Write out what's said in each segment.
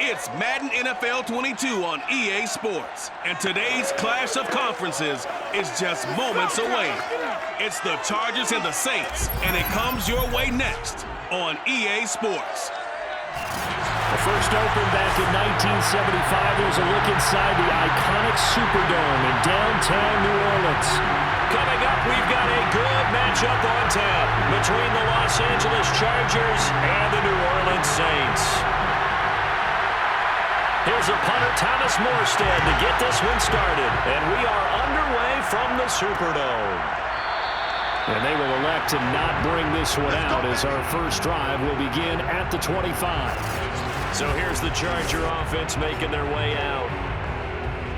It's Madden NFL 22 on EA Sports, and today's clash of conferences is just moments away. It's the Chargers and the Saints, and it comes your way next on EA Sports. The first opened back in 1975. There's a look inside the iconic Superdome in downtown New Orleans. Coming up, we've got a good matchup on tap between the Los Angeles Chargers and the New Orleans Saints. Here's a punter, Thomas Morstead, to get this one started. And we are underway from the Superdome. And they will elect to not bring this one out as our first drive will begin at the 25. So here's the Charger offense making their way out.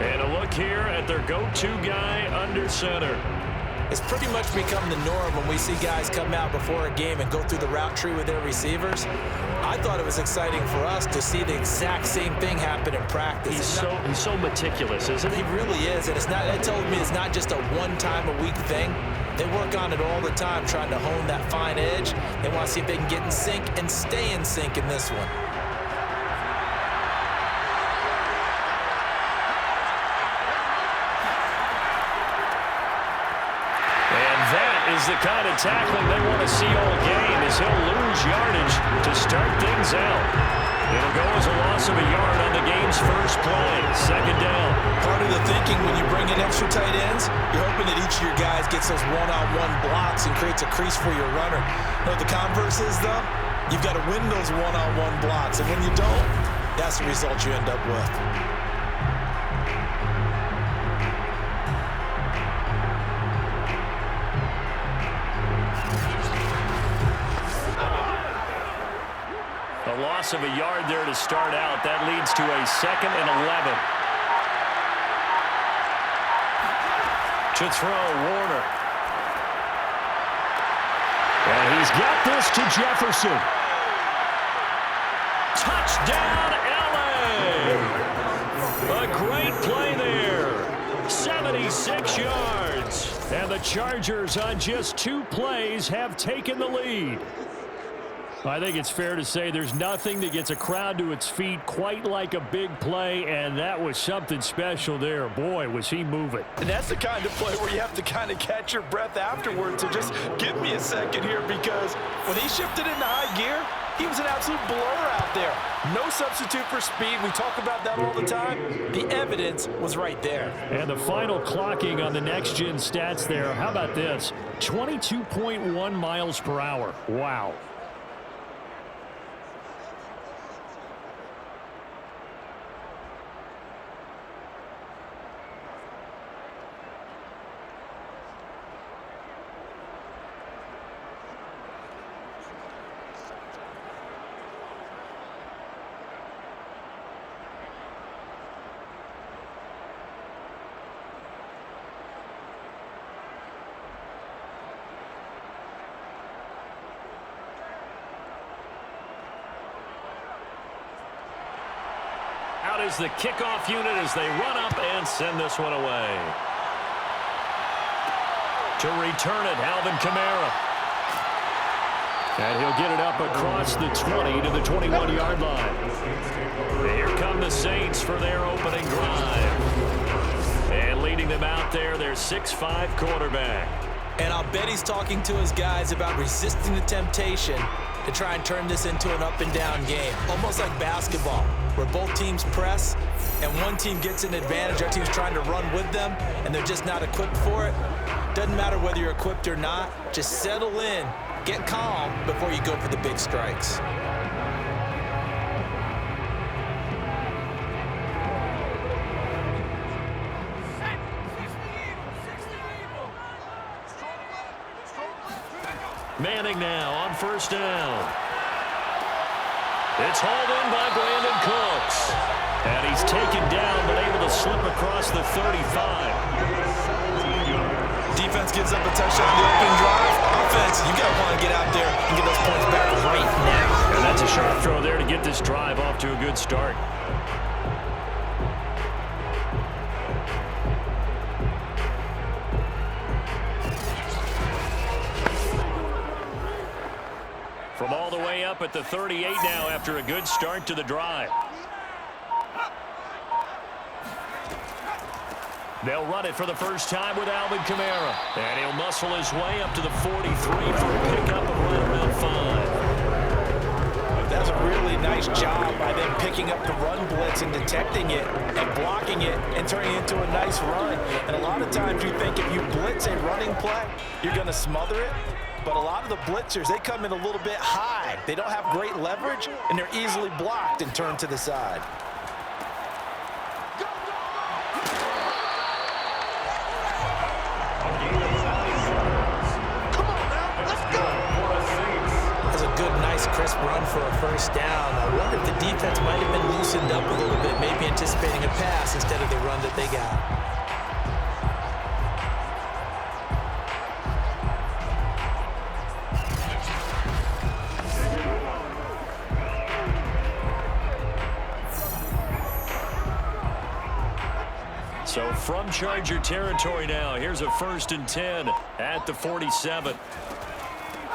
And a look here at their go-to guy under center. It's pretty much become the norm when we see guys come out before a game and go through the route tree with their receivers. I thought it was exciting for us to see the exact same thing happen in practice. He's so meticulous, isn't he? He really is, and it told me it's not just a one-time-a-week thing. They work on it all the time, trying to hone that fine edge. They want to see if they can get in sync and stay in sync in this one. Is the kind of tackling they want to see all game as he'll lose yardage to start things out. It'll go as a loss of a yard on the game's first play. Second down. Part of the thinking when you bring in extra tight ends, you're hoping that each of your guys gets those one-on-one blocks and creates a crease for your runner. You know what the converse is, though? You've got to win those one-on-one blocks, and when you don't, that's the result you end up with. A loss of a yard there to start out. That leads to a 2nd and 11. To throw, Warner. And he's got this to Jefferson. Touchdown, LA! A great play there. 76 yards. And the Chargers on just 2 plays have taken the lead. I think it's fair to say there's nothing that gets a crowd to its feet quite like a big play, and that was something special there. Boy, was he moving. And that's the kind of play where you have to kind of catch your breath afterwards. So just give me a second here, because when he shifted into high gear, he was an absolute blur out there. No substitute for speed. We talk about that all the time. The evidence was right there. And the final clocking on the next-gen stats there, how about this? 22.1 miles per hour. Wow. Out is the kickoff unit as they run up and send this one away. To return it, Alvin Kamara. And he'll get it up across the 20 to the 21-yard line. Here come the Saints for their opening drive. And leading them out there, their 6'5" quarterback. And I'll bet he's talking to his guys about resisting the temptation to try and turn this into an up-and-down game. Almost like basketball, where both teams press, and one team gets an advantage, our team's trying to run with them, and they're just not equipped for it. Doesn't matter whether you're equipped or not, just settle in, get calm before you go for the big strikes. Manning now on first down. It's hauled in by Brandon Cooks. And he's taken down, but able to slip across the 35. Defense gives up a touchdown on the opening drive. Offense, you got to want to get out there and get those points back right now. And that's a sharp throw there to get this drive off to a good start. From all the way up at the 38 now after a good start to the drive. They'll run it for the first time with Alvin Kamara. And he'll muscle his way up to the 43 for a pickup of right around 5. That's a really nice job by them picking up the run blitz and detecting it and blocking it and turning it into a nice run. And a lot of times you think if you blitz a running play, you're going to smother it. But a lot of the blitzers, they come in a little bit high. They don't have great leverage, and they're easily blocked and turned to the side. Crisp run for a first down. I wonder if the defense might have been loosened up a little bit, maybe anticipating a pass instead of the run that they got. So from Charger territory now, here's a 1st and 10 at the 47.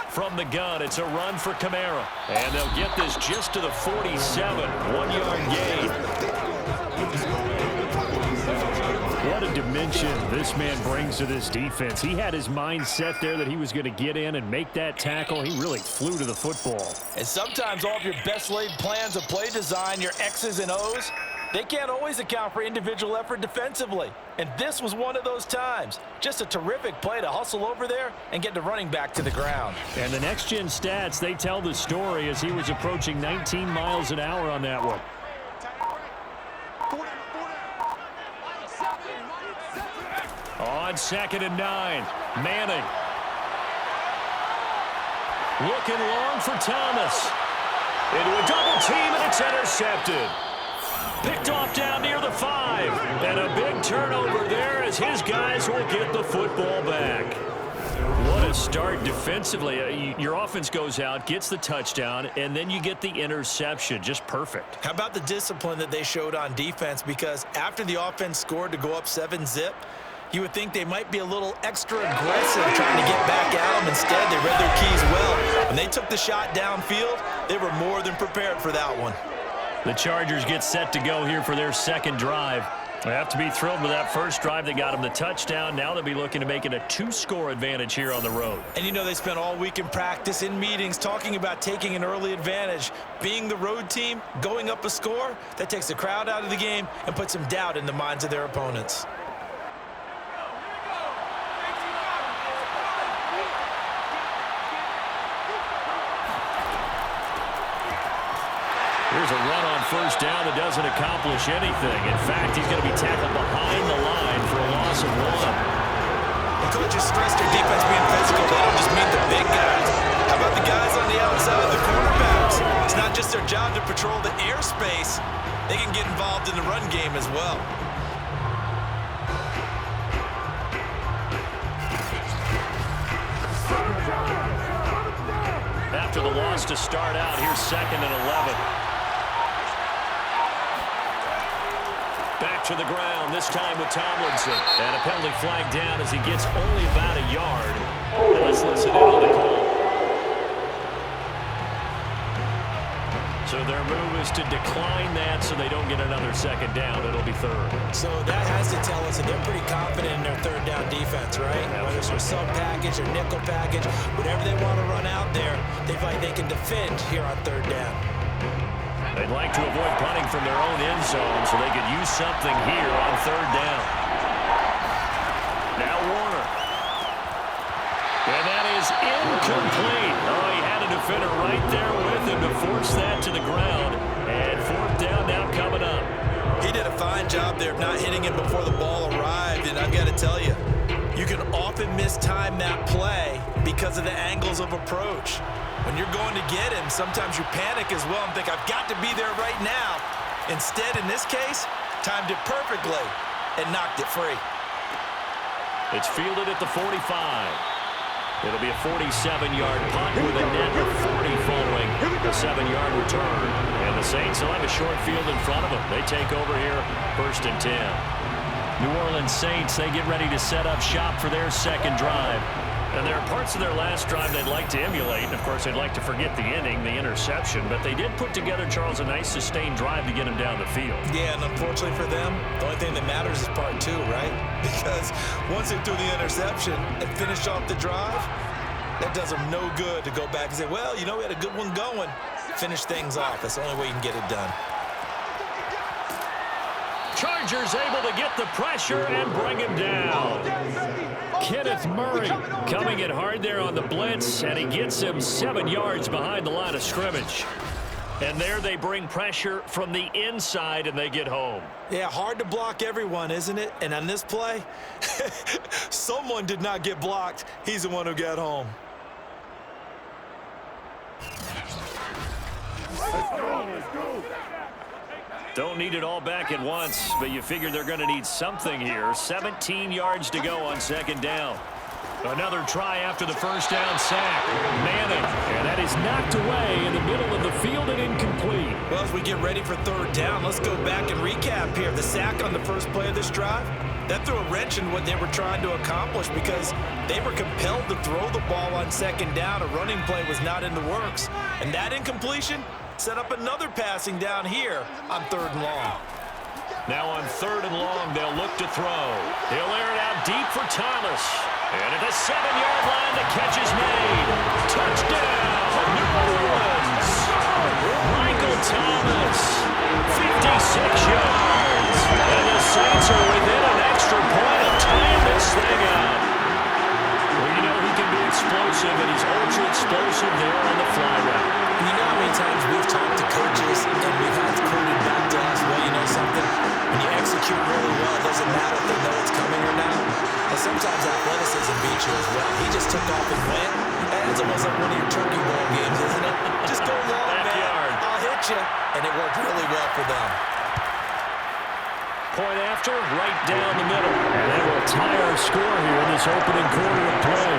From the gun, it's a run for Kamara. And they'll get this just to the 47. 1-yard gain. What a dimension this man brings to this defense. He had his mind set there that he was going to get in and make that tackle. He really flew to the football. And sometimes all of your best laid plans of play design, your X's and O's, they can't always account for individual effort defensively. And this was one of those times. Just a terrific play to hustle over there and get the running back to the ground. And the next-gen stats, they tell the story as he was approaching 19 miles an hour on that one. On 2nd and 9, Manning. Looking long for Thomas. Into a double team, and it's intercepted. Picked off down near the 5. And a big turnover there as his guys will get the football back. What a start defensively. Your offense goes out, gets the touchdown, and then you get the interception. Just perfect. How about the discipline that they showed on defense? Because after the offense scored to go up 7-zip, you would think they might be a little extra aggressive trying to get back at them. Instead, they read their keys well. When they took the shot downfield, they were more than prepared for that one. The Chargers get set to go here for their second drive. They have to be thrilled with that first drive. They got them the touchdown. Now they'll be looking to make it a 2-score advantage here on the road. And you know they spent all week in practice, in meetings, talking about taking an early advantage. Being the road team, going up a score, that takes the crowd out of the game and puts some doubt in the minds of their opponents. Here's a run on first down that doesn't accomplish anything. In fact, he's going to be tackled behind the line for a loss of 1. The coaches stress their defense being physical. They don't just mean the big guys. How about the guys on the outside, the cornerbacks? It's not just their job to patrol the airspace. They can get involved in the run game as well. After the loss to start out, here's 2nd and 11. Back to the ground, this time with Tomlinson. And a penalty flag down as he gets only about a yard. And let's listen in on the call. So their move is to decline that so they don't get another second down. It'll be 3rd. So that has to tell us that they're pretty confident in their third down defense, right? Whether it's their sub package or nickel package, whatever they want to run out there, they feel like they can defend here on 3rd down. They'd like to avoid punting from their own end zone so they could use something here on 3rd down. Now Warner. And that is incomplete. Oh, he had a defender right there with him to force that to the ground. And 4th down now coming up. He did a fine job there of not hitting him before the ball arrived. And I've got to tell you, you can often mistime that play because of the angles of approach. When you're going to get him, sometimes you panic as well and think, I've got to be there right now. Instead, in this case, timed it perfectly and knocked it free. It's fielded at the 45. It'll be a 47-yard punt with a net of 40 following the 7-yard return. And the Saints will have a short field in front of them. They take over here, 1st and 10. New Orleans Saints, they get ready to set up shop for their second drive. And there are parts of their last drive they'd like to emulate. And, of course, they'd like to forget the inning, the interception. But they did put together, Charles, a nice sustained drive to get him down the field. Yeah, and unfortunately for them, the only thing that matters is part 2, right? Because once they threw the interception and finished off the drive, that does them no good to go back and say, well, you know, we had a good one going. Finish things off. That's the only way you can get it done. Chargers able to get the pressure and bring him down. Kenneth Murray coming in hard there on the blitz, and he gets him 7 yards behind the line of scrimmage. And there they bring pressure from the inside, and they get home. Yeah, hard to block everyone, isn't it? And on this play, someone did not get blocked. He's the one who got home. Let's go. Don't need it all back at once, but you figure they're going to need something here. 17 yards to go on second down. Another try after the first down sack. Manning, and that is knocked away in the middle of the field and incomplete. Well, as we get ready for third down, let's go back and recap here. The sack on the first play of this drive, that threw a wrench in what they were trying to accomplish because they were compelled to throw the ball on second down. A running play was not in the works. And that incompletion set up another passing down here on third and long. Now on third and long, they'll look to throw. He'll air it out deep for Thomas. And at the 7-yard line, the catch is made. Touchdown, New Orleans. Michael Thomas, 56 yards. And the Saints are within an extra point of tying this thing up. Well, you know he can be explosive, and he's ultra explosive there on the fly route. You know how many times we've talked to coaches and we've had it quoted back to us, well, you know something? When you execute really well, it doesn't matter if they know it's coming or not. And sometimes athleticism beats you as well. He just took off and went. And it's almost like one of your turkey bowl games, isn't it? Just go long, man. I'll hit you. And it worked really well for them. Point after, right down the middle. And they will tie our score here in this opening quarter of play.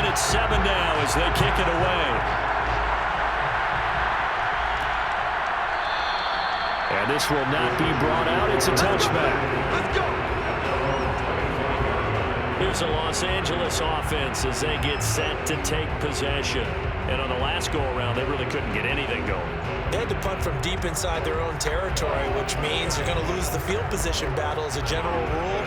It's 7 now as they kick it away. And this will not be brought out. It's a touchback. Let's go. Here's a Los Angeles offense as they get set to take possession. And on the last go-around, they really couldn't get anything going. They had to punt from deep inside their own territory, which means they're going to lose the field position battle as a general rule.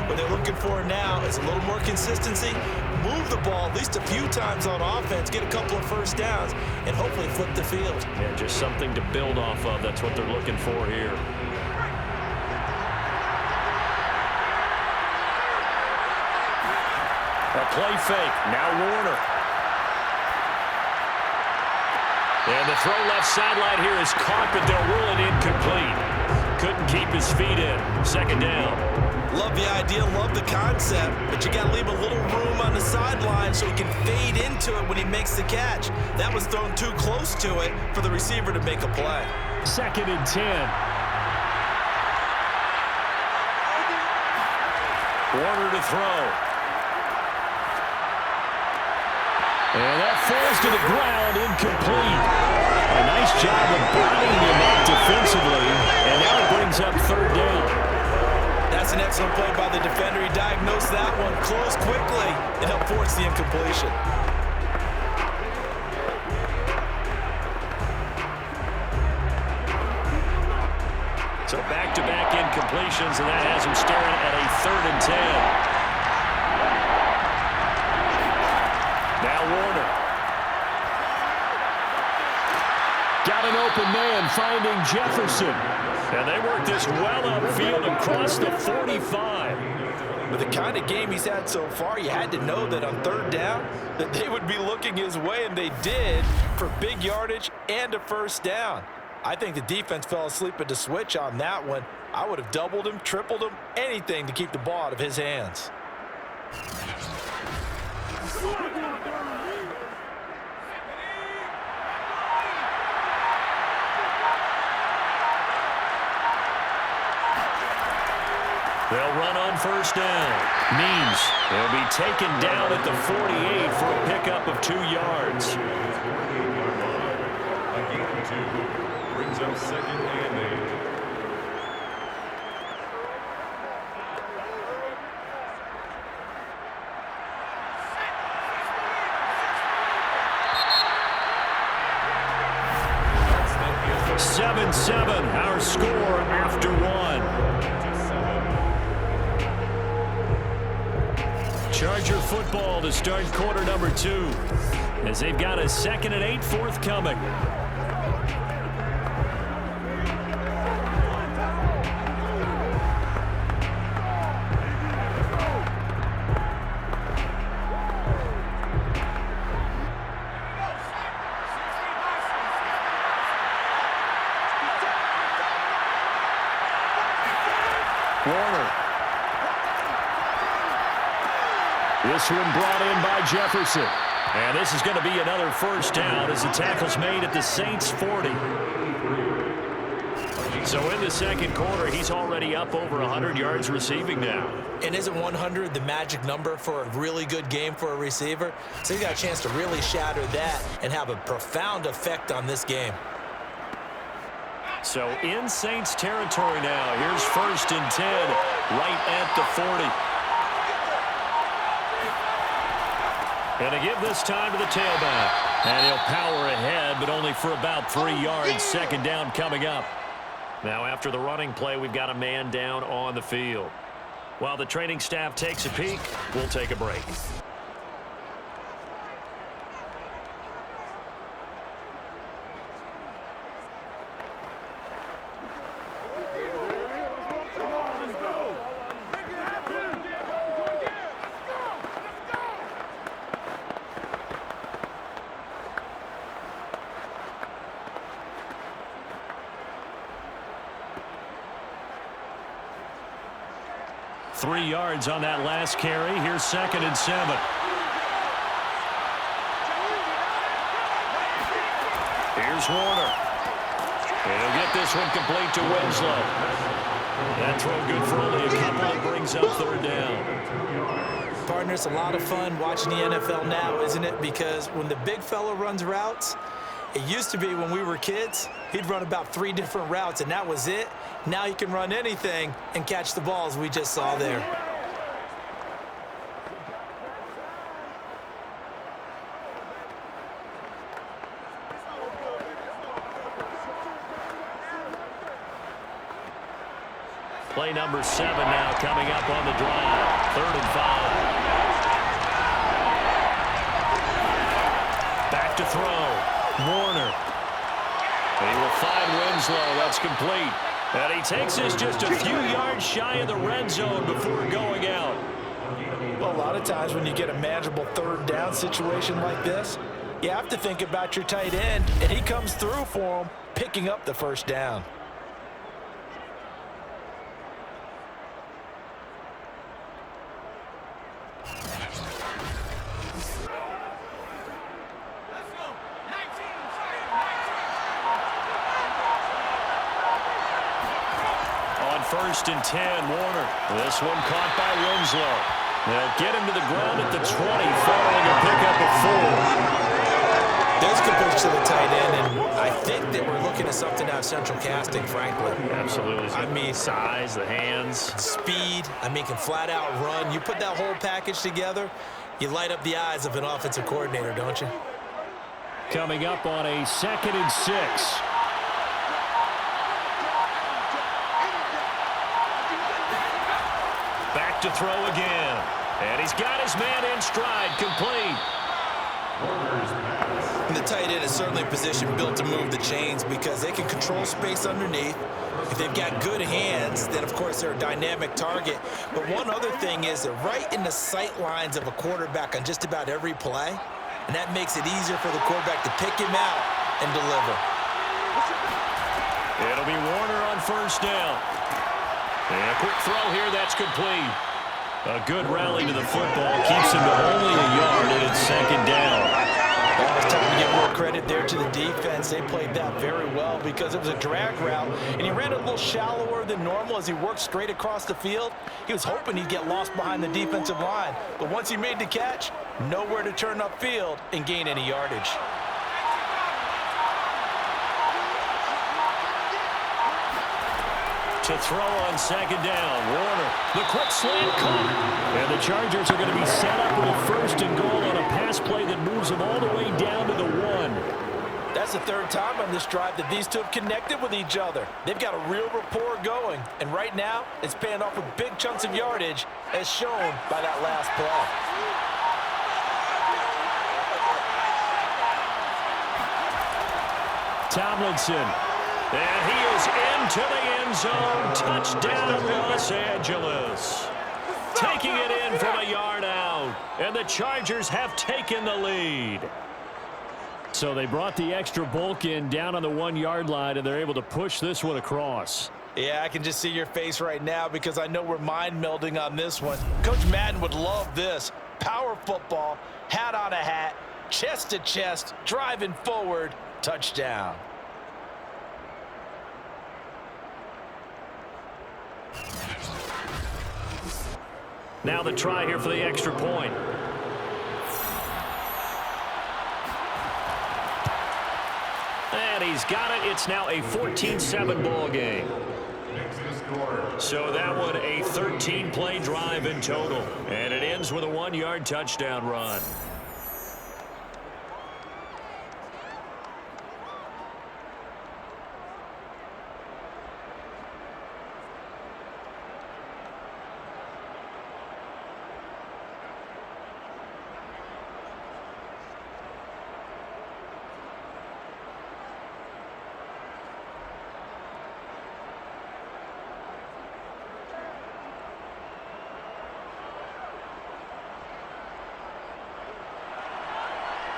What they're looking for now is a little more consistency, move the ball at least a few times on offense, get a couple of first downs, and hopefully flip the field. Yeah, just something to build off of. That's what they're looking for here. A play fake. Now Warner. And the throw left sideline here is caught, but they'll rule it incomplete. Couldn't keep his feet in. Second down. Love the idea, love the concept, but you got to leave a little room on the sideline so he can fade into it when he makes the catch. That was thrown too close to it for the receiver to make a play. Second and 10. Warner to throw. And that falls to the ground, incomplete. A nice job of bodying him up defensively, and now it brings up third down. That's an excellent play by the defender. He diagnosed that one, closed quickly, and helped force the incompletion. So back-to-back incompletions, and that has him staring at a 3rd and 10. Now Warner. Got an open man finding Jefferson. And they work this well upfield across the 45. With the kind of game he's had so far, you had to know that on third down that they would be looking his way, and they did, for big yardage and a first down. I think the defense fell asleep at the switch on that one. I would have doubled him, tripled him, anything to keep the ball out of his hands. They'll run on first down. Means they'll be taken down at the 48 for a pickup of 2 yards. Brings up second and 8. Our score after 1. Charger football to start quarter number 2, as they've got a 2nd and 8 forthcoming. This one brought in by Jefferson. And this is going to be another first down as the tackle's made at the Saints' 40. So in the second quarter, he's already up over 100 yards receiving now. And isn't 100 the magic number for a really good game for a receiver? So he's got a chance to really shatter that and have a profound effect on this game. So in Saints territory now, here's 1st and 10 right at the 40. And to give this time to the tailback. And he'll power ahead, but only for about 3 yards. 2nd down coming up. Now after the running play, we've got a man down on the field. While the training staff takes a peek, we'll take a break. Three yards on that last carry. Here's 2nd and 7. Here's Warner. And he'll get this one complete to Winslow. That throw good for only a couple. It brings up 3rd down. Partners, a lot of fun watching the NFL now, isn't it? Because when the big fella runs routes, it used to be when we were kids, he'd run about 3 different routes, and that was it. Now he can run anything and catch the balls we just saw there. Play number 7 now coming up on the drive. 3rd and 5. Back to throw. Warner. He will find Winslow. That's complete. And he takes this just a few yards shy of the red zone before going out. Well, a lot of times when you get a manageable 3rd down situation like this, you have to think about your tight end, and he comes through for him, picking up the 1st down. On 1st and 10, Warner. This one caught by Winslow. They'll get him to the ground at the 20, following a pickup of 4. There's good push to the tight end, and I think that we're looking at something out of central casting, frankly. Absolutely. I mean, size, the hands. Speed, I mean, can flat out run. You put that whole package together, you light up the eyes of an offensive coordinator, don't you? Coming up on a 2nd and 6. Back to throw again. And he's got his man in stride, complete. And the tight end is certainly a position built to move the chains because they can control space underneath. If they've got good hands, and of course they're a dynamic target. But one other thing is they're right in the sight lines of a quarterback on just about every play, and that makes it easier for the quarterback to pick him out and deliver. It'll be Warner on first down. And a quick throw here, that's complete. A good rally to the football keeps him to only a yard, and it's second down. Well, it's time to give more credit there to the defense. They played that very well because it was a drag route, and he ran it a little shallower than normal as he worked straight across the field. He was hoping he'd get lost behind the defensive line, but once he made the catch, nowhere to turn upfield and gain any yardage. To throw on second down, Warner. The quick slant caught. And the Chargers are going to be set up with a first and goal on a pass play that moves them all the way down to the 1. That's the third time on this drive that these two have connected with each other. They've got a real rapport going, and right now it's paying off with big chunks of yardage as shown by that last play. Tomlinson. And he is into the end zone. Touchdown, Los Angeles. Taking it in from a yard out. And the Chargers have taken the lead. So they brought the extra bulk in down on the 1-yard line, and they're able to push this one across. Yeah, I can just see your face right now because I know we're mind melding on this one. Coach Madden would love this. Power football, hat on a hat, chest to chest, driving forward, touchdown. Now the try here for the extra point. And he's got it. It's now a 14-7 ball game. So that one a 13-play drive in total. And it ends with a 1-yard touchdown run.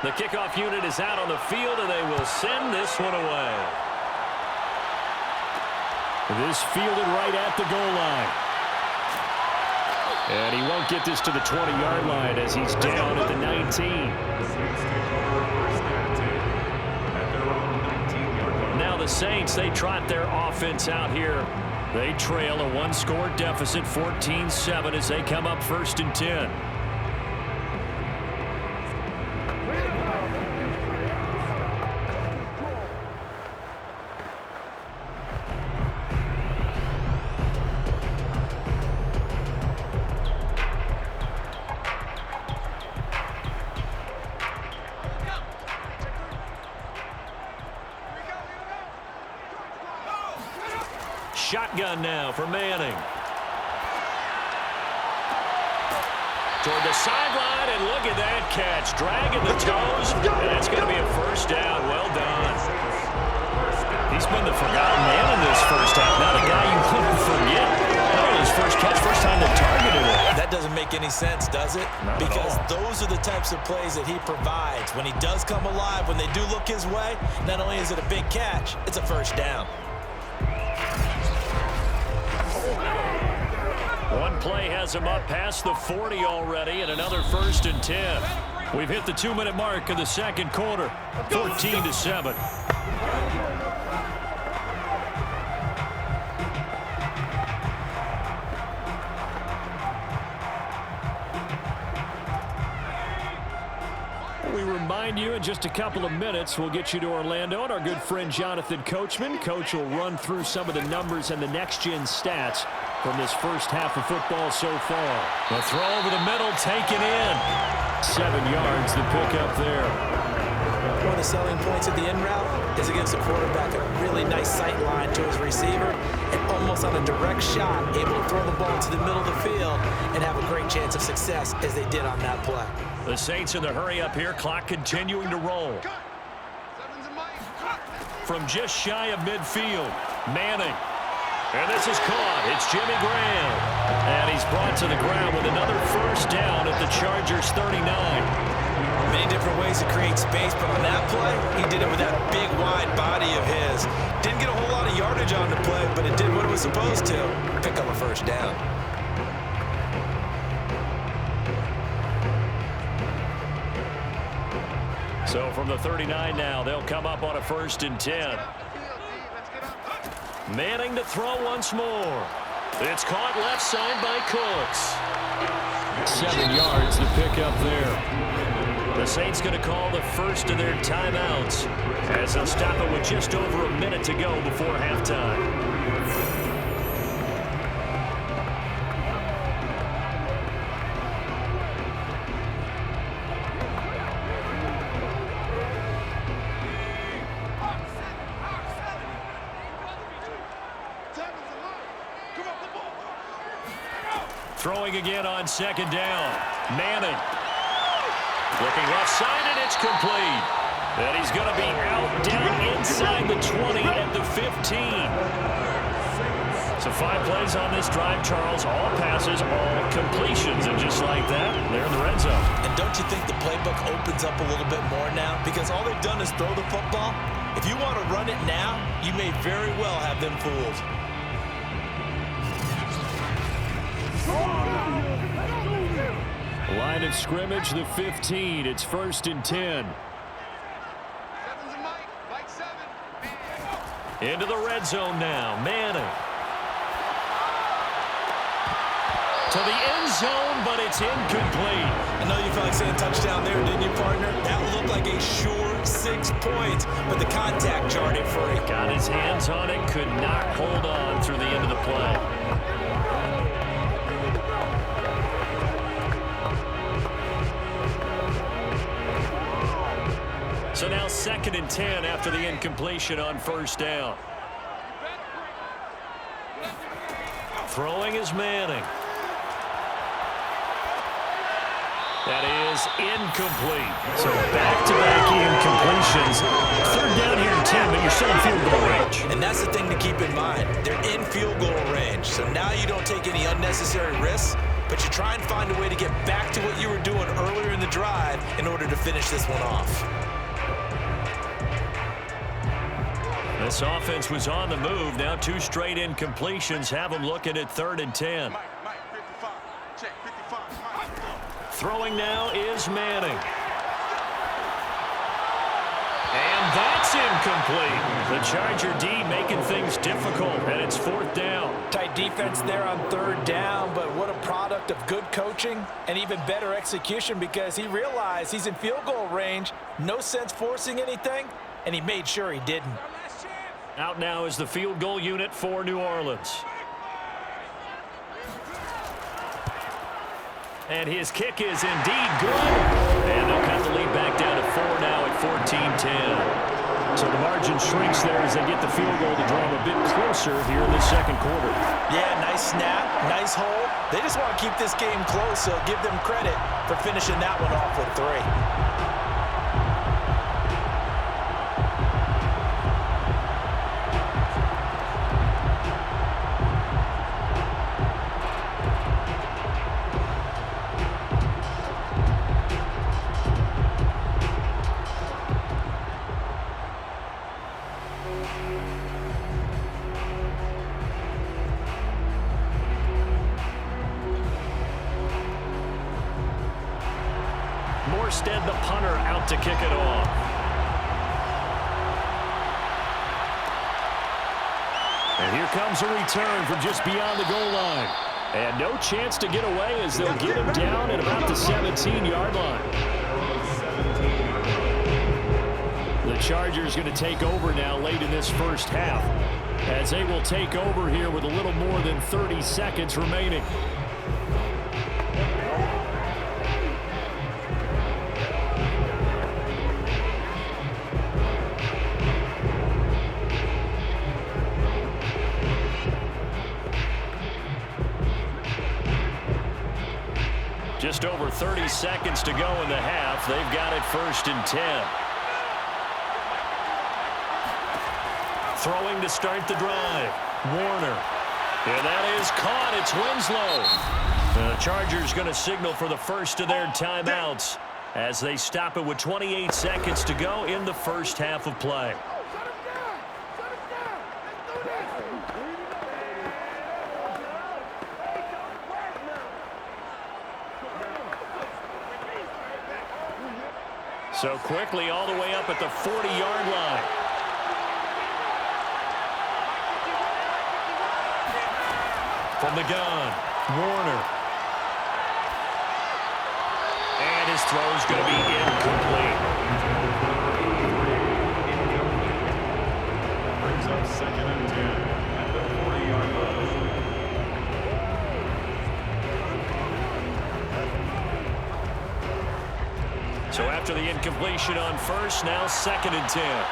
The kickoff unit is out on the field, and they will send this one away. This fielded right at the goal line. And he won't get this to the 20-yard line as he's down at the 19. Now the Saints, they trot their offense out here. They trail a 1-score deficit, 14-7, as they come up 1st and 10. Shotgun now for Manning. Toward the sideline, and look at that catch. Dragging the toes, and it's going to be a first down. Well done. He's been the forgotten man in this first half. Not a guy you couldn't forget. Not only his first catch, first time they targeted him. That doesn't make any sense, does it? Because those are the types of plays that he provides. When he does come alive, when they do look his way, not only is it a big catch, it's a first down. One play has him up past the 40 already, and another 1st and 10. We've hit the 2-minute mark of the second quarter, 14-7. We remind you in just a couple of minutes we'll get you to Orlando and our good friend Jonathan Coachman. Coach will run through some of the numbers and the next-gen stats from this first half of football so far. The throw over the middle, taken in. 7 yards, the pickup there. One of the selling points of the in route is it gives the quarterback a really nice sight line to his receiver and almost on a direct shot able to throw the ball to the middle of the field and have a great chance of success as they did on that play. The Saints in the hurry up here, clock continuing to roll. From just shy of midfield, Manning. And this is caught. It's Jimmy Graham. And he's brought to the ground with another first down at the Chargers' 39. Many different ways to create space, but on that play, he did it with that big, wide body of his. Didn't get a whole lot of yardage on the play, but it did what it was supposed to. Pick up a first down. So from the 39 now, they'll come up on a 1st and 10. Manning to throw once more. It's caught left side by Cooks. 7 yards to pick up there. The Saints going to call the first of their timeouts as they'll stop it with just over a minute to go before halftime. Throwing again on 2nd down. Manning. Looking left side, and it's complete. And he's going to be out down inside the 20 at the 15. So 5 plays on this drive, Charles. All passes, all completions. And just like that, they're in the red zone. And don't you think the playbook opens up a little bit more now? Because all they've done is throw the football. If you want to run it now, you may very well have them fooled. Line of scrimmage, the 15. It's 1st and 10. Into the red zone now. Manning. To the end zone, but it's incomplete. I know you felt like saying touchdown there, didn't you, partner? That looked like a sure 6 points, but the contact jarred it free. Got his hands on it, could not hold on through the end of the play. So now 2nd and 10 after the incompletion on 1st down. Throwing is Manning. That is incomplete. So back-to-back incompletions. 3rd down here and 10, but you're still in field goal range. And that's the thing to keep in mind. They're in field goal range. So now you don't take any unnecessary risks, but you try and find a way to get back to what you were doing earlier in the drive in order to finish this one off. This offense was on the move. Now 2 straight incompletions have them looking at 3rd and 10. Throwing now is Manning. And that's incomplete. The Charger D making things difficult, and it's 4th down. Tight defense there on 3rd down, but what a product of good coaching and even better execution, because he realized he's in field goal range. No sense forcing anything, and he made sure he didn't. Out now is the field goal unit for New Orleans. And his kick is indeed good. And they'll cut the lead back down to 4 now at 14-10. So the margin shrinks there as they get the field goal to draw them a bit closer here in the 2nd quarter. Yeah, nice snap, nice hold. They just want to keep this game close, so give them credit for finishing that one off with 3. Instead, the punter out to kick it off. And here comes a return from just beyond the goal line. And no chance to get away as they'll get him down at about the 17-yard line. The Chargers going to take over now late in this 1st half, as they will take over here with a little more than 30 seconds remaining. Just over 30 seconds to go in the half. They've got it 1st and 10. Throwing to start the drive. Warner. And that is caught. It's Winslow. The Chargers going to signal for the first of their timeouts as they stop it with 28 seconds to go in the first half of play. So quickly all the way up at the 40-yard line. From the gun, Warner. And his throw is going to be incomplete. Brings up 2nd and 10 at the 40-yard line. So after the incompletion on first, now 2nd and 10.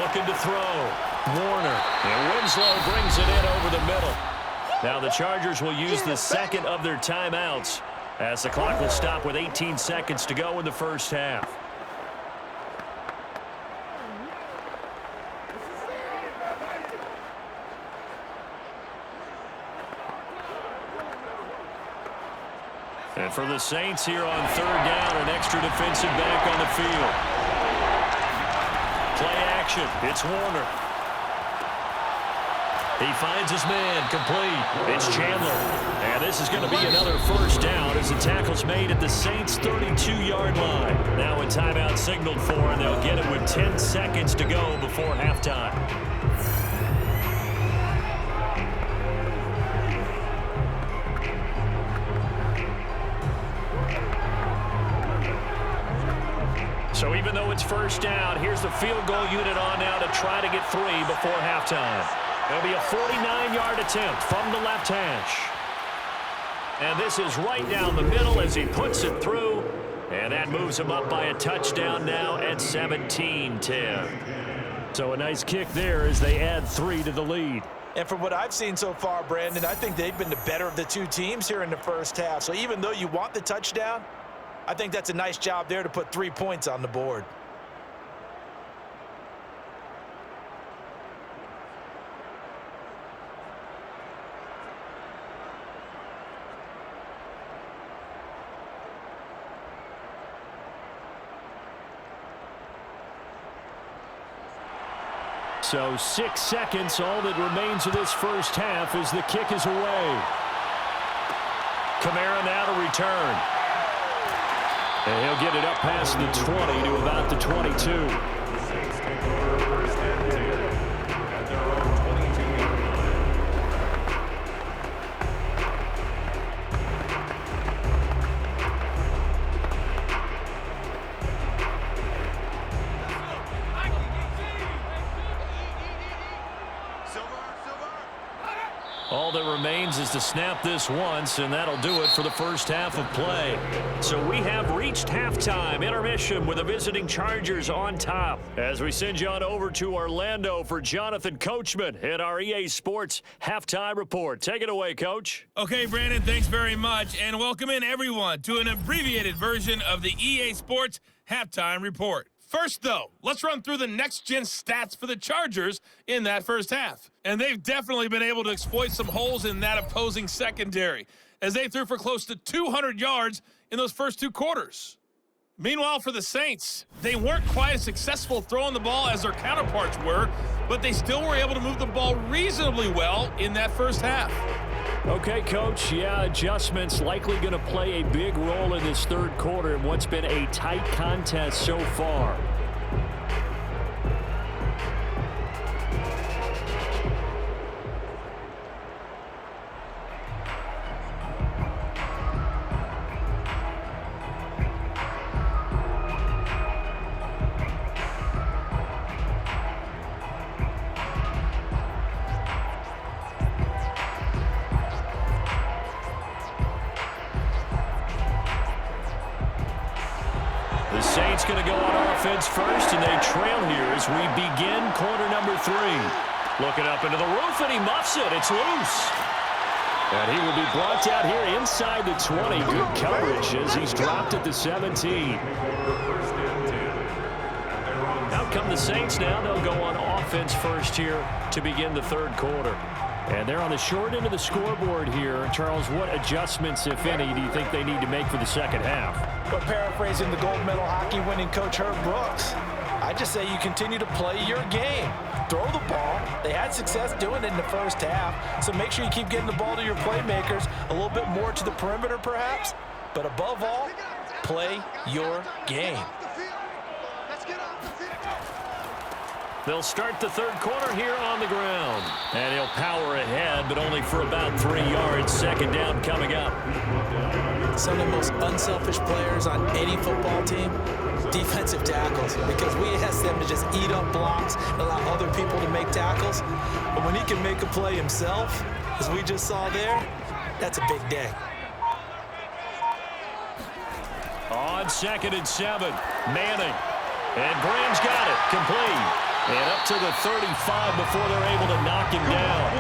Looking to throw. Warner. And Winslow brings it in over the middle. Now the Chargers will use the second of their timeouts as the clock will stop with 18 seconds to go in the first half. And for the Saints here on 3rd down, an extra defensive back on the field. Play action. It's Warner. He finds his man, complete. It's Chandler. And this is going to be another first down as the tackle's made at the Saints' 32-yard line. Now a timeout signaled for, and they'll get it with 10 seconds to go before halftime. So even though it's first down, here's the field goal unit on now to try to get 3 before halftime. It'll be a 49-yard attempt from the left hash. And this is right down the middle as he puts it through. And that moves him up by a touchdown now at 17-10. So a nice kick there as they add 3 to the lead. And from what I've seen so far, Brandon, I think they've been the better of the two teams here in the first half. So even though you want the touchdown, I think that's a nice job there to put 3 points on the board. So 6 seconds, all that remains of this first half as the kick is away. Kamara now to return. And he'll get it up past the 20 to about the 22. Saints take over first and 10 at their own 22-yard line. All that remains is to snap this once, and that'll do it for the first half of play. So we have reached halftime intermission with the visiting Chargers on top. As we send you on over to Orlando for Jonathan Coachman in our EA Sports Halftime Report. Take it away, Coach. Okay, Brandon, thanks very much, and welcome in everyone to an abbreviated version of the EA Sports Halftime Report. First, though, let's run through the next-gen stats for the Chargers in that first half. And they've definitely been able to exploit some holes in that opposing secondary, as they threw for close to 200 yards in those first 2 quarters. Meanwhile, for the Saints, they weren't quite as successful throwing the ball as their counterparts were, but they still were able to move the ball reasonably well in that first half. Okay, Coach, yeah, adjustments likely going to play a big role in this third quarter in what's been a tight contest so far. The Saints going to go on offense first, and they trail here as we begin quarter number 3. Looking up into the roof, and he muffs it. It's loose. And he will be brought down here inside the 20. Good coverage as he's dropped at the 17. First and 10 at their own Out come the Saints now. They'll go on offense offense first here to begin the third quarter. And they're on the short end of the scoreboard here. Charles, what adjustments, if any, do you think they need to make for the second half? But paraphrasing the gold medal hockey winning coach Herb Brooks, I just say you continue to play your game. Throw the ball. They had success doing it in the first half, so make sure you keep getting the ball to your playmakers, a little bit more to the perimeter perhaps, but above all, play your game. They'll start the third quarter here on the ground. And he'll power ahead, but only for about 3 yards. Second down coming up. Some of the most unselfish players on any football team, defensive tackles, because we ask them to just eat up blocks and allow other people to make tackles. But when he can make a play himself, as we just saw there, that's a big day. On 2nd and 7, Manning. And Graham's got it, complete. And up to the 35 before they're able to knock him down.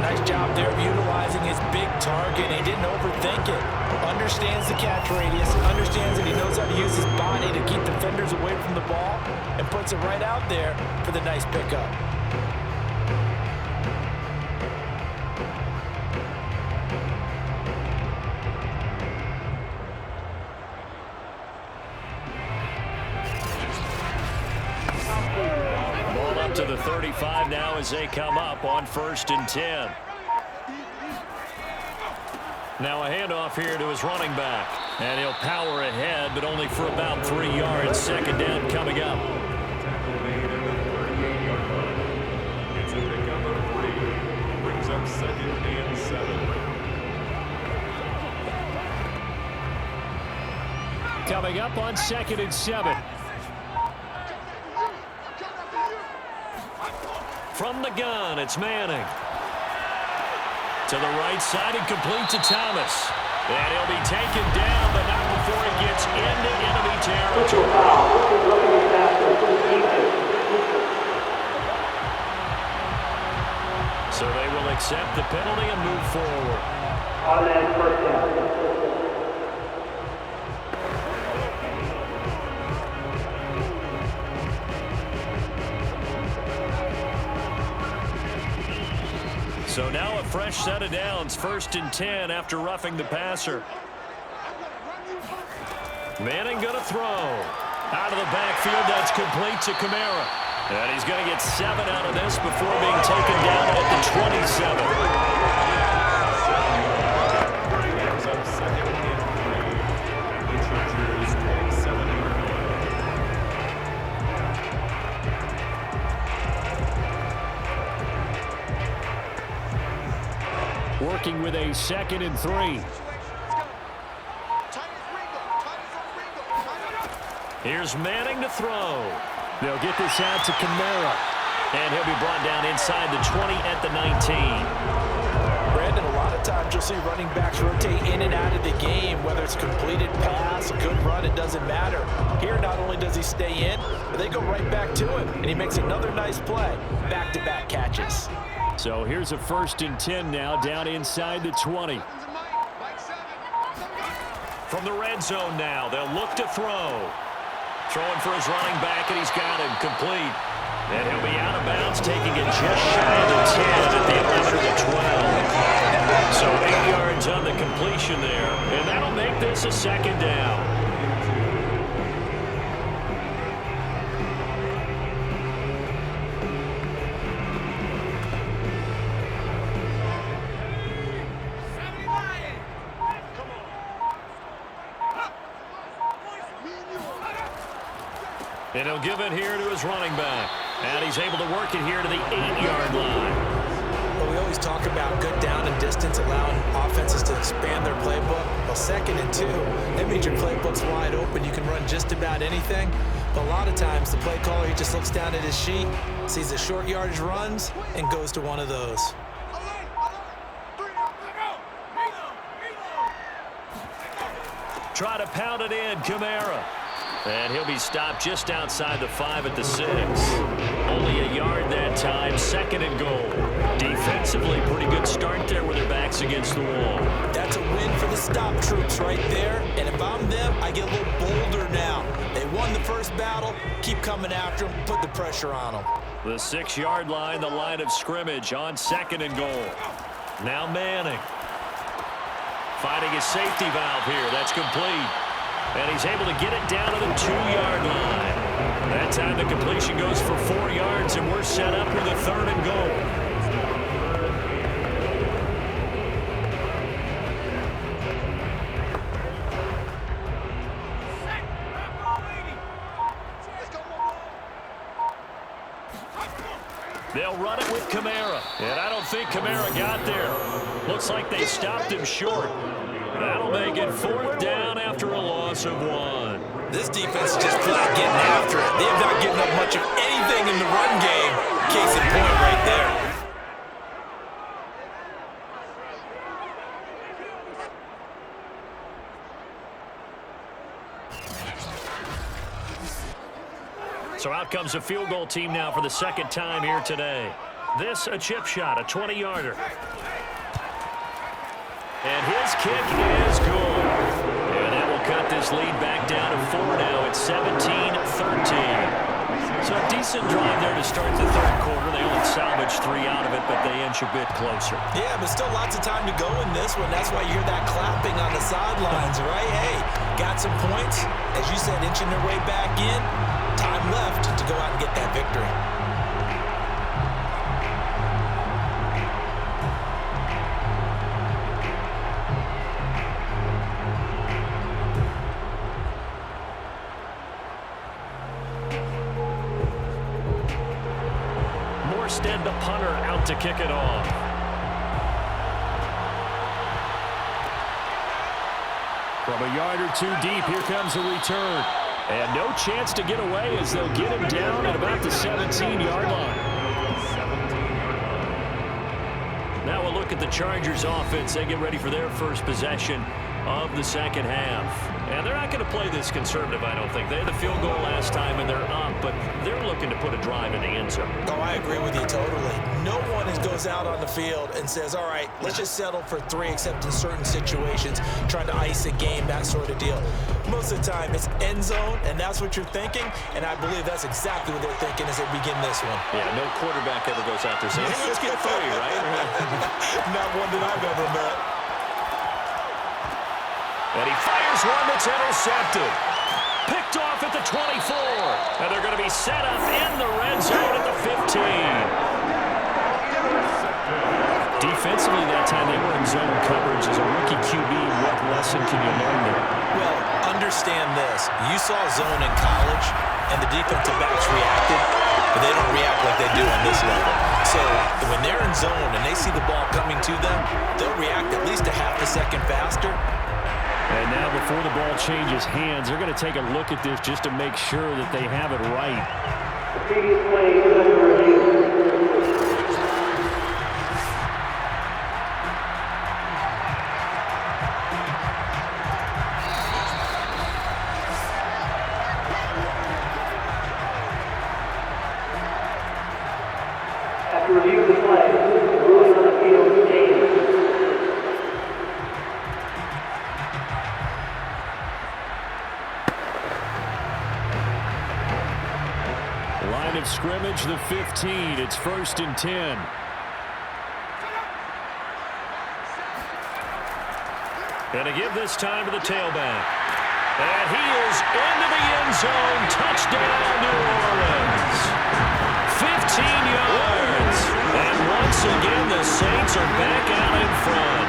Nice job there of utilizing his big target. He didn't overthink it. Understands the catch radius. Understands that he knows how to use his body to keep defenders away from the ball. And puts it right out there for the nice pickup. To the 35 now as they come up on 1st and 10. Now a handoff here to his running back. And he'll power ahead, but only for about 3 yards. Second down coming up. It's a pickup of 3. Brings up 2nd and 7. Coming up on 2nd and 7. From the gun, it's Manning. To the right side and complete to Thomas. And he'll be taken down, but not before he gets into enemy territory. So they will accept the penalty and move forward. Automatic first down. So now a fresh set of downs, 1st and 10 after roughing the passer. Manning going to throw. Out of the backfield, that's complete to Kamara. And he's going to get 7 out of this before being taken down at the 27. Brings up 2nd and 3. The Chargers 27. Working with a 2nd and 3. Here's Manning to throw. They'll get this out to Kamara. And he'll be brought down inside the 20 at the 19. Brandon, a lot of times you'll see running backs rotate in and out of the game, whether it's a completed pass, a good run, it doesn't matter. Here, not only does he stay in, but they go right back to him, and he makes another nice play. Back-to-back catches. So here's a 1st and 10 now, down inside the 20. From the red zone now, they'll look to throw. Throwing for his running back, and he's got him complete. And he'll be out of bounds, taking it just shy of the 10 at the 11 or the 12. So 8 yards on the completion there, and that'll make this a 2nd down. And he'll give it here to his running back. And he's able to work it here to the 8-yard line. Well, we always talk about good down and distance, allowing offenses to expand their playbook. Well, 2nd and 2, that means your playbook's wide open. You can run just about anything. But a lot of times, the play caller, he just looks down at his sheet, sees the short yardage runs, and goes to one of those. Try to pound it in, Kamara. And he'll be stopped just outside the 5 at the 6. Only a yard that time, 2nd and goal. Defensively, pretty good start there with their backs against the wall. That's a win for the stop troops right there. And if I'm them, I get a little bolder now. They won the first battle. Keep coming after him. Put the pressure on him. The 6-yard line, the line of scrimmage on 2nd and goal. Now Manning. Finding his safety valve here. That's complete. And he's able to get it down to the 2-yard line. That time the completion goes for 4 yards, and we're set up with a 3rd and goal. They'll run it with Kamara. And I don't think Kamara got there. Looks like they stopped him short. That'll make it 4th down after a loss of 1. This defense is just flat getting after it. They have not given up much of anything in the run game. Case in point right there. So out comes a field goal team now for the 2nd time here today. This a chip shot, a 20-yarder. And his kick is good. And that will cut this lead back down to 4 now. It's 17-13. So a decent drive there to start the 3rd quarter. They only salvaged 3 out of it, but they inch a bit closer. Yeah, but still lots of time to go in this one. That's why you hear that clapping on the sidelines, right? Hey, got some points. As you said, inching their way back in. Time left to go out and get that victory. Morstead, the punter, out to kick it off. From a yard or 2 deep, here comes a return. And no chance to get away as they'll get him down at about the 17-yard line. Now we'll look at the Chargers offense. They get ready for their first possession of the 2nd half. And they're not going to play this conservative, I don't think. They had the field goal last time, and they're up, but they're looking to put a drive in the end zone. Oh, I agree with you totally. No one goes out on the field and says, all right, let's just settle for 3, except in certain situations, trying to ice a game, that sort of deal. Most of the time, it's end zone, and that's what you're thinking, and I believe that's exactly what they're thinking as they begin this one. Yeah, no quarterback ever goes out there saying, hey, let's get 3, right? Not one that I've ever met. And he fires one that's intercepted. Picked off at the 24. And they're going to be set up in the red zone at the 15. Defensively that time, they were in zone coverage. As a rookie QB, what lesson can you learn there? Well, understand this. You saw zone in college, and the defensive backs reacted, but they don't react like they do on this level. So when they're in zone and they see the ball coming to them, they'll react at least a half a second faster. And now before the ball changes hands, they're going to take a look at this just to make sure that they have it right. The previous play is under review. After review of the play, the ruling on the field stands. Line of scrimmage, the 15. It's 1st and 10. And to give this time to the tailback. And he is into the end zone. Touchdown, New Orleans. 15 yards. And once again, the Saints are back out in front.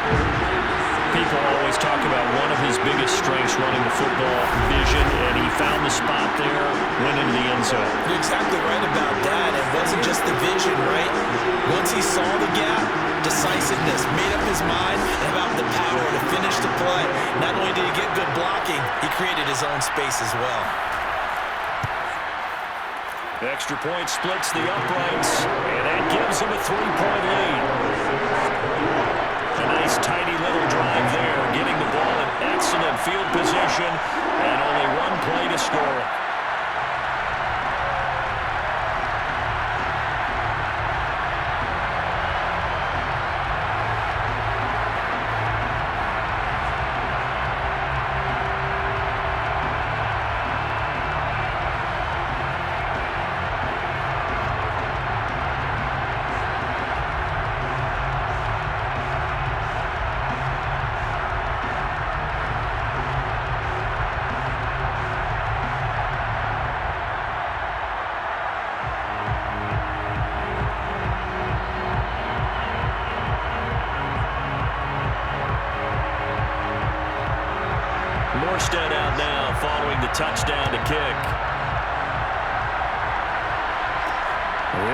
People always talk about one of his biggest strengths running the football, vision, and he found the spot there, went into the end zone. You're exactly right about that. It wasn't just the vision, right? Once he saw the gap, decisiveness, made up his mind about the power to finish the play. Not only did he get good blocking, he created his own space as well. The extra point splits the uprights, and that gives him a 3-point lead. A nice, tidy little drive there, getting the ball in excellent field position, and only 1 play to score it.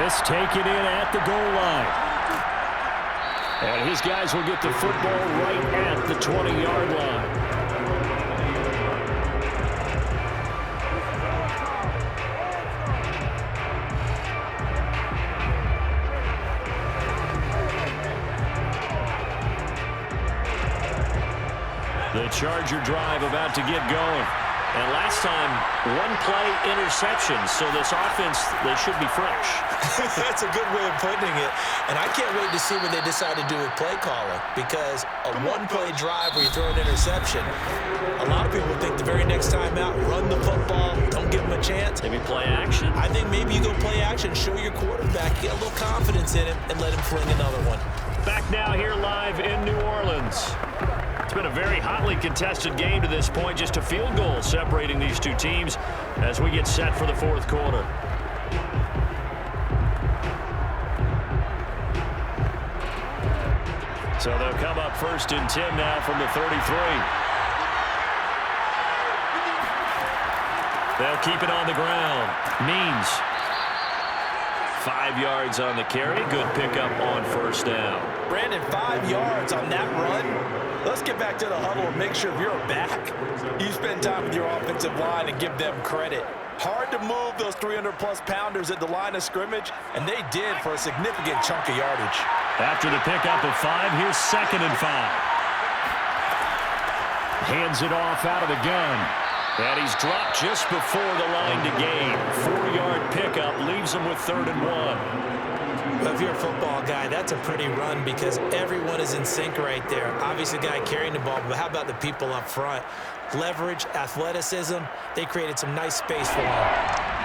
This taken in at the goal line. And his guys will get the football right at the 20-yard line. The Charger drive about to get going. And last time, one play interception, so this offense, they should be fresh. That's a good way of putting it. And I can't wait to see what they decide to do with play calling, because a one-play drive where you throw an interception, a lot of people think the very next time out, run the football, don't give them a chance. Maybe play action. I think maybe you go play action, show your quarterback, get a little confidence in him, and let him fling another one. Back now here live in New Orleans. It's been a very hotly contested game to this point. Just a field goal separating these two teams as we get set for the fourth quarter. So they'll come up 1st and 10 now from the 33. They'll keep it on the ground. Means 5 yards on the carry. Good pickup on 1st down. Brandon, 5 yards on that run. Let's get back to the huddle and make sure if you're back, you spend time with your offensive line and give them credit. Hard to move those 300-plus pounders at the line of scrimmage, and they did for a significant chunk of yardage. After the pickup of 5, here's 2nd and 5. Hands it off out of the gun. And he's dropped just before the line to gain. 4-yard pickup leaves him with 3rd and 1. Well, if you're a football guy, that's a pretty run because everyone is in sync right there. Obviously, the guy carrying the ball, but how about the people up front? Leverage, athleticism, they created some nice space for him.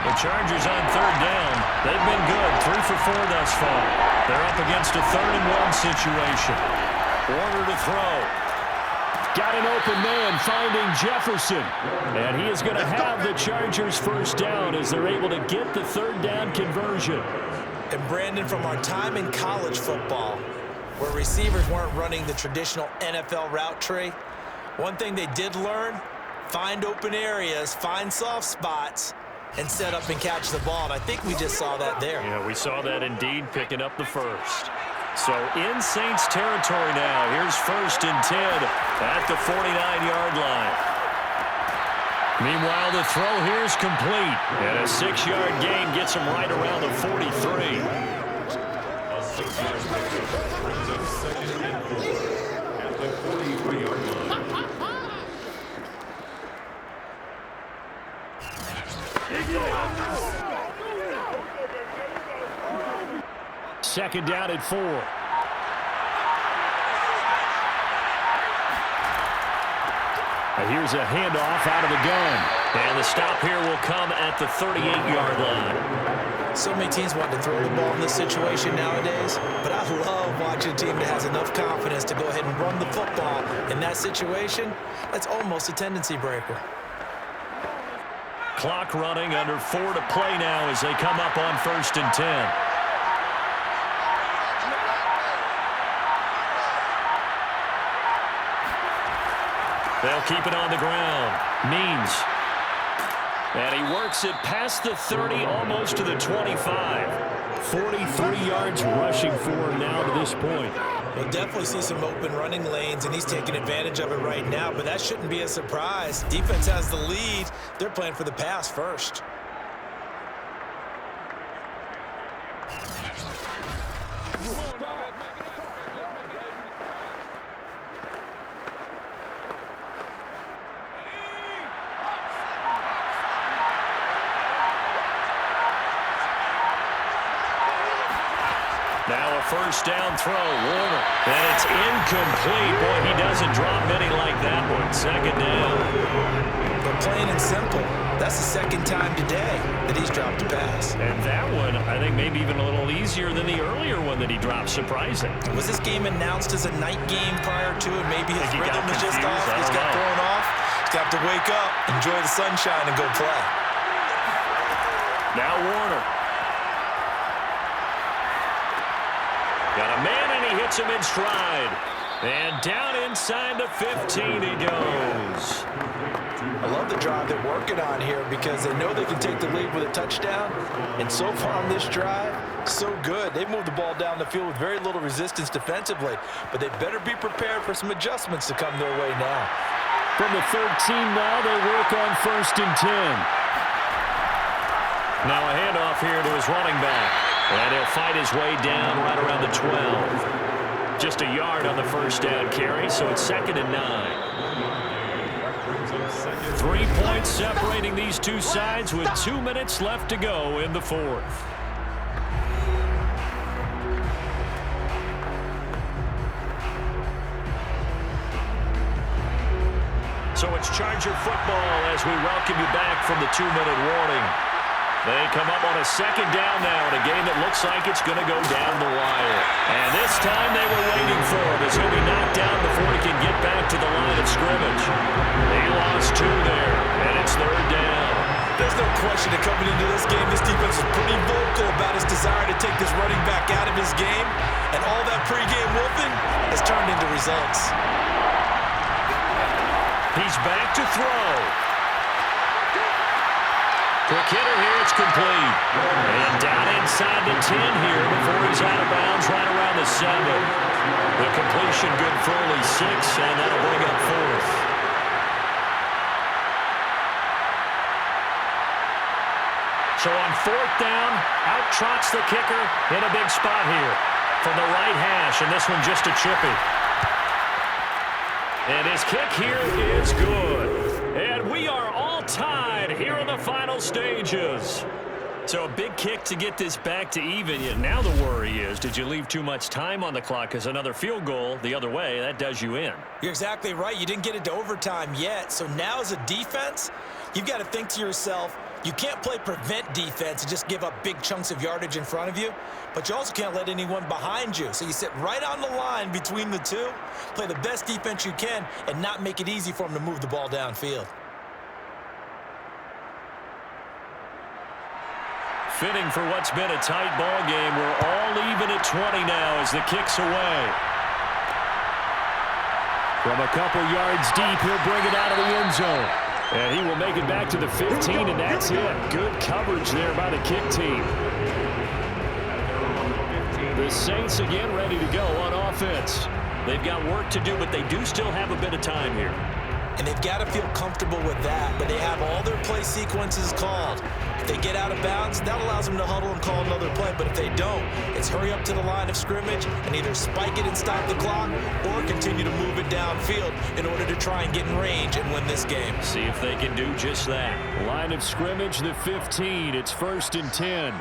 The Chargers on 3rd down. They've been good, 3 for 4 thus far. They're up against a 3rd and 1 situation. Warner to throw. Got an open man finding Jefferson. And he is going to have the Chargers 1st down as they're able to get the 3rd down conversion. And Brandon, from our time in college football, where receivers weren't running the traditional NFL route tree, one thing they did learn, find open areas, find soft spots, and set up and catch the ball. And I think we just saw that there. Yeah, we saw that indeed, picking up the 1st. So in Saints territory now. Here's 1st and 10 at the 49-yard line. Meanwhile, the throw here is complete. And a 6-yard gain gets him right around the 43. Second down at 4. And here's a handoff out of the gun. And the stop here will come at the 38-yard line. So many teams want to throw the ball in this situation nowadays, but I love watching a team that has enough confidence to go ahead and run the football in that situation. That's almost a tendency breaker. Clock running, under 4 to play now as they come up on 1st and 10. They'll keep it on the ground. Means. And he works it past the 30, almost to the 25. 43 yards rushing for him now to this point. We'll definitely see some open running lanes, and he's taking advantage of it right now, but that shouldn't be a surprise. Defense has the lead. They're playing for the pass first. Now a 1st down throw, Warner. And it's incomplete. Boy, he doesn't drop many like that one. 2nd down. But plain and simple, that's the 2nd time today that he's dropped a pass. And that one, I think, maybe even a little easier than the earlier one that he dropped. Surprising. Was this game announced as a night game prior to it? Maybe his rhythm was just off. He's got thrown off. He's got to wake up, enjoy the sunshine, and go play. Now Warner. Got a man, and he hits him in stride. And down inside the 15 he goes. I love the drive they're working on here because they know they can take the lead with a touchdown. And so far on this drive, So good. They moved the ball down the field with very little resistance defensively, but they better be prepared for some adjustments to come their way now. From the 13 now, they work on 1st and 10. Now a handoff here to his running back. And he'll fight his way down right around the 12. Just a yard on the first down carry, so it's 2nd and 9. 3 points separating these two sides with 2 minutes left to go in the 4th. So it's Charger football as we welcome you back from the 2-minute warning. They come up on a 2nd down now in a game that looks like it's going to go down the wire. And this time they were waiting for him as he'll be knocked down before he can get back to the line of scrimmage. They lost 2 there, and it's 3rd down. There's no question that coming into this game, this defense is pretty vocal about his desire to take this running back out of his game. And all that pregame whooping has turned into results. He's back to throw. Quick hitter here, it's complete. And down inside the 10 here before he's out of bounds right around the 7. The completion good for only 6, and that'll bring up 4th. So on 4th down, out trots the kicker in a big spot here from the right hash, and this one just a chippy. And his kick here is good. And we are all tied here in the final stages. So a big kick to get this back to even. Yet now the worry is, did you leave too much time on the clock? Because another field goal the other way, that does you in. You're exactly right. You didn't get it to overtime yet. So now as a defense, you've got to think to yourself, you can't play prevent defense and just give up big chunks of yardage in front of you, but you also can't let anyone behind you. So you sit right on the line between the two, play the best defense you can, and not make it easy for them to move the ball downfield. Fitting for what's been a tight ball game. We're all even at 20 now as the kick's away. From a couple yards deep, he'll bring it out of the end zone. And he will make it back to the 15, and that's it. Good coverage there by the kick team. The Saints again ready to go on offense. They've got work to do, but they do still have a bit of time here. And they've got to feel comfortable with that, but they have all their play sequences called. If they get out of bounds, that allows them to huddle and call another play, but if they don't, it's hurry up to the line of scrimmage and either spike it and stop the clock or continue to move it downfield in order to try and get in range and win this game. See if they can do just that. Line of scrimmage, the 15. It's 1st and 10.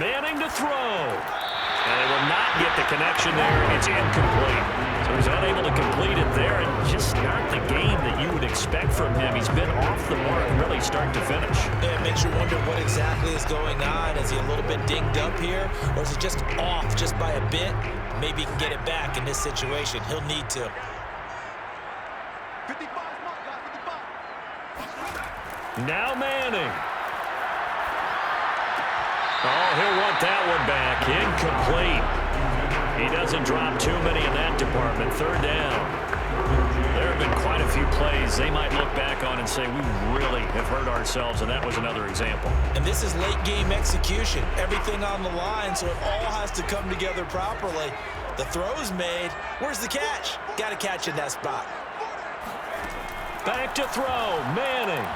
Manning to throw. And they will not get the connection there. It's incomplete. So he's unable to complete it there, and just not the game that you would expect from him. He's been off the mark really start to finish. Yeah, it makes you wonder what exactly is going on. Is he a little bit dinged up here, or is it just off just by a bit? Maybe he can get it back in this situation. He'll need to. Now Manning. Oh, he'll want that one back. Incomplete. He doesn't drop too many in that department. 3rd down. There have been quite a few plays they might look back on and say, we really have hurt ourselves, and that was another example. And this is late game execution. Everything on the line, so it all has to come together properly. The throw's made. Where's the catch? Got to catch in that spot. Back to throw. Manning.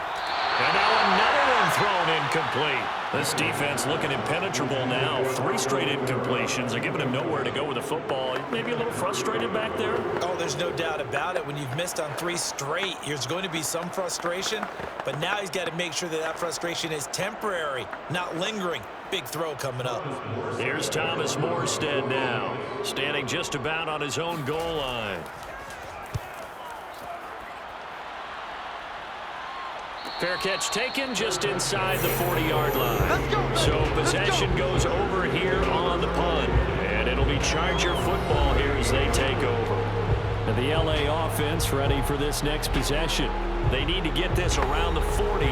And now another one thrown incomplete. This defense looking impenetrable now. 3 straight incompletions. They're giving him nowhere to go with the football. Maybe a little frustrated back there. Oh, there's no doubt about it. When you've missed on 3 straight, there's going to be some frustration. But now he's got to make sure that that frustration is temporary, not lingering. Big throw coming up. Here's Thomas Morstead now, standing just about on his own goal line. Fair catch taken just inside the 40-yard line. So possession goes over here on the punt. And it'll be Charger football here as they take over. And the LA offense ready for this next possession. They need to get this around the 40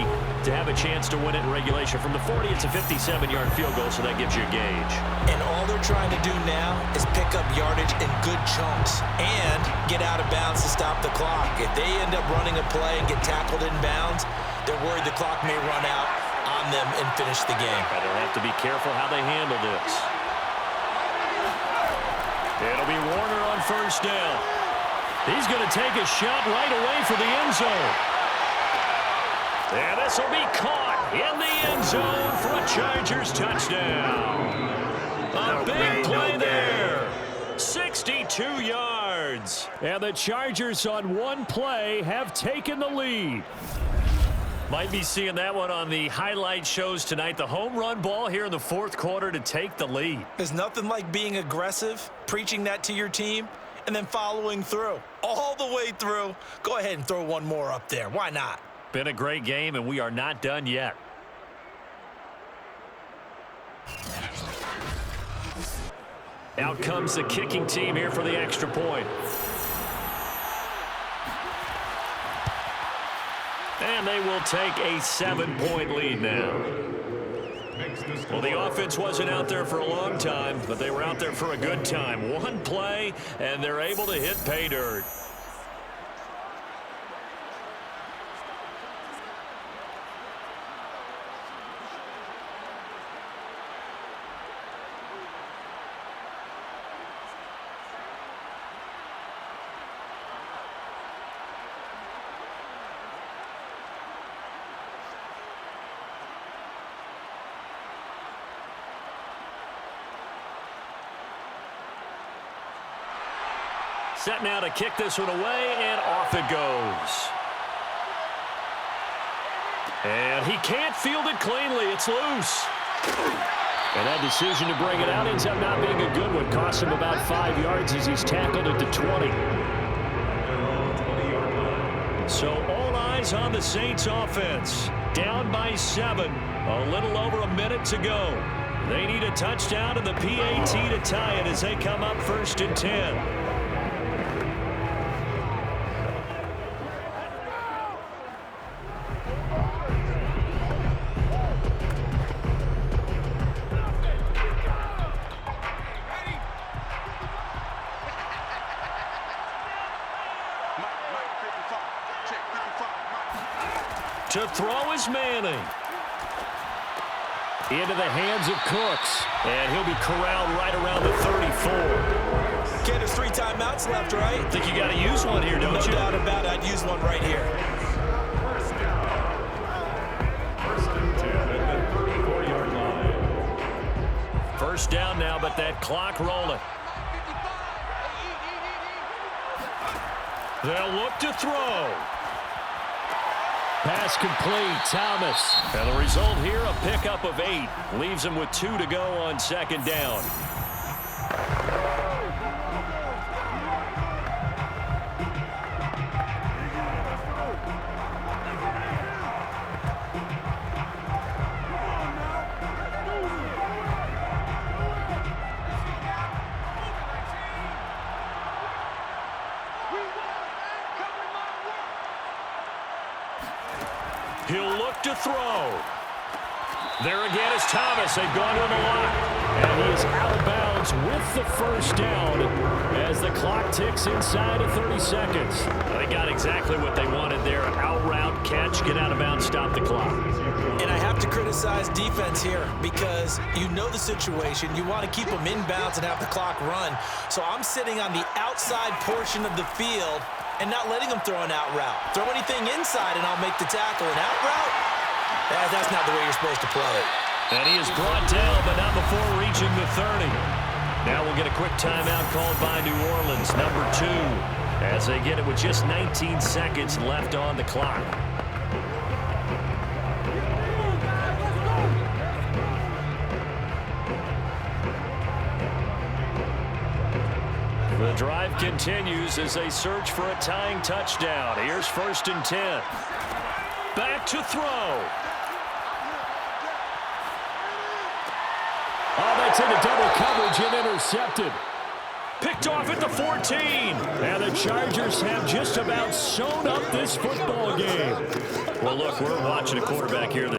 to have a chance to win it in regulation. From the 40, it's a 57-yard field goal, so that gives you a gauge. And all they're trying to do now is pick up yardage in good chunks and get out of bounds to stop the clock. If they end up running a play and get tackled in bounds, they're worried the clock may run out on them and finish the game. And they'll have to be careful how they handle this. It'll be Warner on first down. He's going to take a shot right away for the end zone. And this will be caught in the end zone for a Chargers touchdown. A big play there. 62 yards. And the Chargers on one play have taken the lead. Might be seeing that one on the highlight shows tonight. The home run ball here in the fourth quarter to take the lead. There's nothing like being aggressive, preaching that to your team, and then following through. All the way through. Go ahead and throw one more up there. Why not? Been a great game, and we are not done yet. Out comes the kicking team here for the extra point. And they will take a 7-point lead now. Well, the offense wasn't out there for a long time, but they were out there for a good time. One play, and they're able to hit pay dirt. Set now to kick this one away, and off it goes. And he can't field it cleanly. It's loose. And that decision to bring it out ends up not being a good one. Cost him about 5 yards as he's tackled at the 20. So all eyes on the Saints offense. Down by 7. A little over a minute to go. They need a touchdown and the PAT to tie it as they come up 1st and 10. To throw is Manning. Into the hands of Cooks. And he'll be corralled right around the 34. Kid, there's 3 timeouts left, right? I think you got to use one here, don't you? No doubt about it. I'd use one right here. First down. 1st and 10 at the 34-yard line. First down now, but that clock rolling. They'll look to throw. Pass complete, Thomas. And the result here, a pickup of 8. Leaves him with 2 to go on 2nd down. He'll look to throw. There again is Thomas. They've gone to him a lot. And he is out of bounds with the first down as the clock ticks inside of 30 seconds. They got exactly what they wanted there. Out route, catch, get out of bounds, stop the clock. And I have to criticize defense here because you know the situation. You want to keep them inbounds and have the clock run. So I'm sitting on the outside portion of the field and not letting them throw an out route. Throw anything inside and I'll make the tackle. An out route? That's not the way you're supposed to play it. And he is brought down, but not before reaching the 30. Now we'll get a quick timeout called by New Orleans, number 2, as they get it with just 19 seconds left on the clock. The drive continues as they search for a tying touchdown. Here's 1st and 10. Back to throw. Oh, that's into double coverage and intercepted. Picked off at the 14. And the Chargers have just about sewn up this football game. Well, look, we're watching a quarterback here that